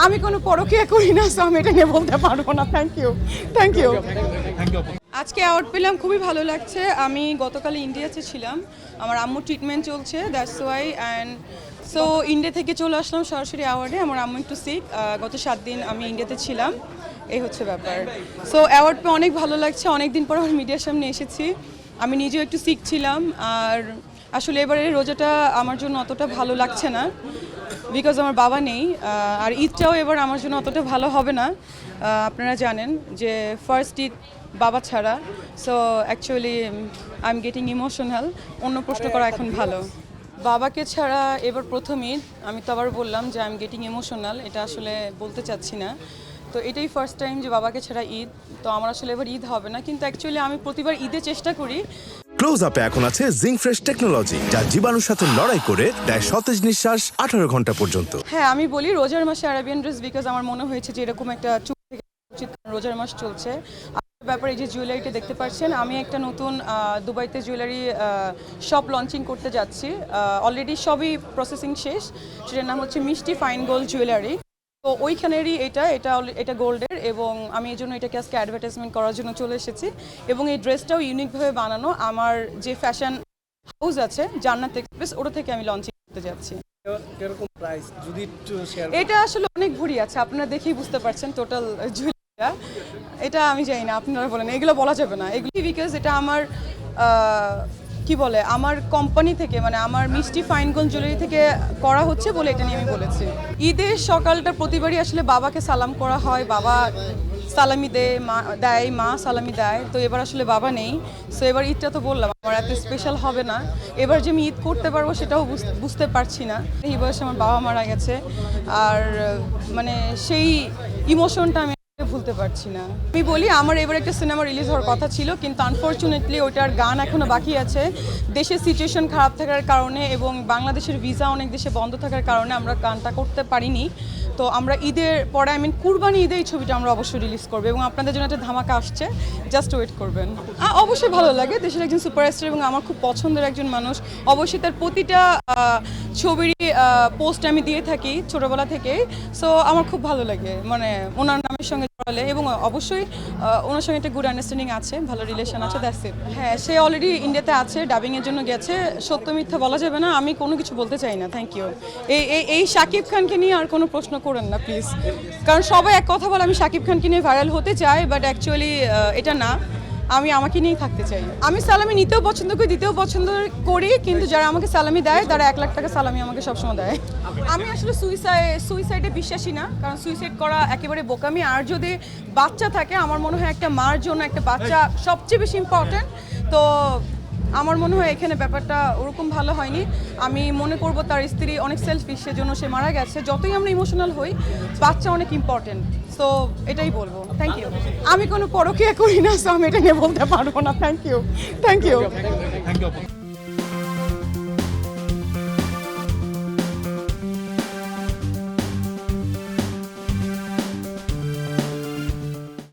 আমি কোনো পরকীয়া করি না, সো আমি এটা নিয়ে বলতে পারবো না। Thank you. আজকে অ্যাওয়ার্ড পেলাম, খুবই ভালো লাগছে। আমি গতকাল ইন্ডিয়াতে ছিলাম, আমার আম্মুর ট্রিটমেন্ট চলছে, that's why. And so India থেকে চলে আসলাম সরাসরি অ্যাওয়ার্ডে। আমার আম্মু একটু সিক, গত 7 দিন আমি ইন্ডিয়াতে ছিলাম, এই হচ্ছে ব্যাপার। সো অ্যাওয়ার্ড পেয়ে অনেক ভালো লাগছে। অনেক দিন পর আমার মিডিয়ার সামনে এসেছি। আমি নিজেও একটু সিক ছিলাম, আর আসলে এবারে রোজাটা আমার জন্য অতটা ভালো লাগছে না, বিকজ আমার বাবা নেই। আর ঈদটাও এবার আমার জন্য অতটা ভালো হবে না। আপনারা জানেন যে ফার্স্ট ঈদ বাবা ছাড়া। So actually I am getting emotional. অন্য প্রশ্ন করা এখন ভালো। বাবাকে ছাড়া এবার প্রথম ঈদ, আমি তো আবার বললাম যে আই এম গেটিং ইমোশনাল, এটা আসলে বলতে চাচ্ছি না। তো এটাই ফার্স্ট টাইম যে বাবাকে ছাড়া ঈদ। তো আমার আসলে এবার ঈদ হবে না, কিন্তু অ্যাকচুয়ালি আমি প্রতিবার ঈদে চেষ্টা করি। ক্লোজ আপে এখন আছে জিঙ্ক ফ্রেশ টেকনোলজি, যা জীবাণুর সাথে লড়াই করে দেয় সতেজ নিঃশ্বাস 18 ঘন্টা পর্যন্ত। হ্যাঁ, আমি বলি রোজার মাসে আরাবিয়ান ড্রেস, বিকজ আমার মনে হয়েছে যে এরকম একটা চুপ থেকে উচিত, রোজার মাস চলছে। ব্যাপারে এই যে জুয়েলারিটা দেখতে পাচ্ছেন, আমি একটা নতুন দুবাইতে জুয়েলারি শপ লঞ্চিং করতে যাচ্ছি। অলরেডি সবই প্রসেসিং শেষ। সেটার নাম হচ্ছে মিষ্টি ফাইন গোল্ড জুয়েলারি। তো ওইখানেরই এটা গোল্ডের, এবং আমি এই জন্য এটাকে আজকে অ্যাডভার্টাইজমেন্ট করার জন্য চলে এসেছি। এবং এই ড্রেসটাও ইউনিকভাবে বানানো, আমার যে ফ্যাশন হাউস আছে জান্নাত এক্সপ্রেস, ওটা থেকে আমি লঞ্চিং করতে যাচ্ছি। কিরকম প্রাইস যদি একটু শেয়ার? এটা আসলে অনেক ভরি আছে, আপনারা দেখেই বুঝতে পারছেন টোটাল জুয়েলারিটা। এটা আমি জানি না, আপনারা বলেন, এগুলো বলা যাবে না এগুলি, বিকজ এটা আমার কি বলে, আমার কোম্পানি থেকে, মানে আমার মিষ্টি ফাইন গোল্ড জুয়েলারি থেকে করা হচ্ছে বলে এটা নিয়ে আমি বলেছি। ঈদের সকালটা প্রতিবারই আসলে বাবাকে সালাম করা হয়, বাবা সালামি দেয়, মা সালামি দেয়। তো এবার আসলে বাবা নেই, সো এবার ঈদটা তো বললাম আমার এত স্পেশাল হবে না। এবার যে আমি ঈদ করতে পারবো সেটাও বুঝতে পারছি না। এই বয়সে আমার বাবা মারা গেছে, আর মানে সেই ইমোশনটা আমি ভুলতে পারছি না। আমি বলি, আমার এবার একটা সিনেমা রিলিজ হওয়ার কথা ছিল, কিন্তু আনফর্চুনেটলি ওটার গান এখনো বাকি আছে। দেশের সিচুয়েশন খারাপ থাকার কারণে এবং বাংলাদেশের ভিসা অনেক দেশে বন্ধ থাকার কারণে আমরা গানটা করতে পারিনি। তো আমরা ঈদের পরে, কুরবানি ঈদে এই ছবিটা আমরা অবশ্যই রিলিজ করবো, এবং আপনাদের জন্য একটা ধামাকা আসছে, জাস্ট ওয়েট করবেন। অবশ্যই ভালো লাগে, দেশের একজন সুপারস্টার এবং আমার খুব পছন্দের একজন মানুষ। অবশ্যই তার প্রতিটা ছবিরই পোস্ট আমি দিয়ে থাকি ছোটোবেলা থেকেই। সো আমার খুব ভালো লাগে, মানে ওনার নামের সঙ্গে জড়ালে, এবং অবশ্যই ওনার সঙ্গে একটা গুড আন্ডারস্ট্যান্ডিং আছে, ভালো রিলেশন আছে, দ্যাটস ইট। হ্যাঁ, সে অলরেডি ইন্ডিয়াতে আছে, ডাবিংয়ের জন্য গেছে। সত্য মিথ্যা বলা যাবে না, আমি কোনো কিছু বলতে চাই না। Thank you. এই শাকিব খানকে নিয়ে আর কোনো প্রশ্ন করেন না প্লিজ, কারণ সবাই এক কথা বলে আমি শাকিব খানকে নিয়ে ভাইরাল হতে চাই, বাট অ্যাকচুয়ালি এটা না, আমি আমাকে নিয়েই থাকতে চাই। আমি সালামি নিতেও পছন্দ করি, দিতেও পছন্দ করি, কিন্তু যারা আমাকে সালামি দেয় তারা 1 লাখ টাকা সালামি আমাকে সবসময় দেয়। আমি আসলে সুইসাইডে বিশ্বাসী না, কারণ সুইসাইড করা একেবারে বোকামি। আর যদি বাচ্চা থাকে, আমার মনে হয় একটা মার জন্য একটা বাচ্চা সবচেয়ে বেশি ইম্পর্ট্যান্ট। তো আমার মনে হয় এখানে ব্যাপারটা ওরকম ভালো হয়নি। আমি মনে করব তার স্ত্রী অনেক সেলফিশ, সেজন্য সে মারা গেছে। যতই আমরা ইমোশনাল হই, বাচ্চা অনেক ইম্পর্টেন্ট। সো এটাই বলবো। Thank you. আমি কোনো পরকীয়া করি না, সো আমি এটা নিয়ে বলতে পারবো না। Thank you.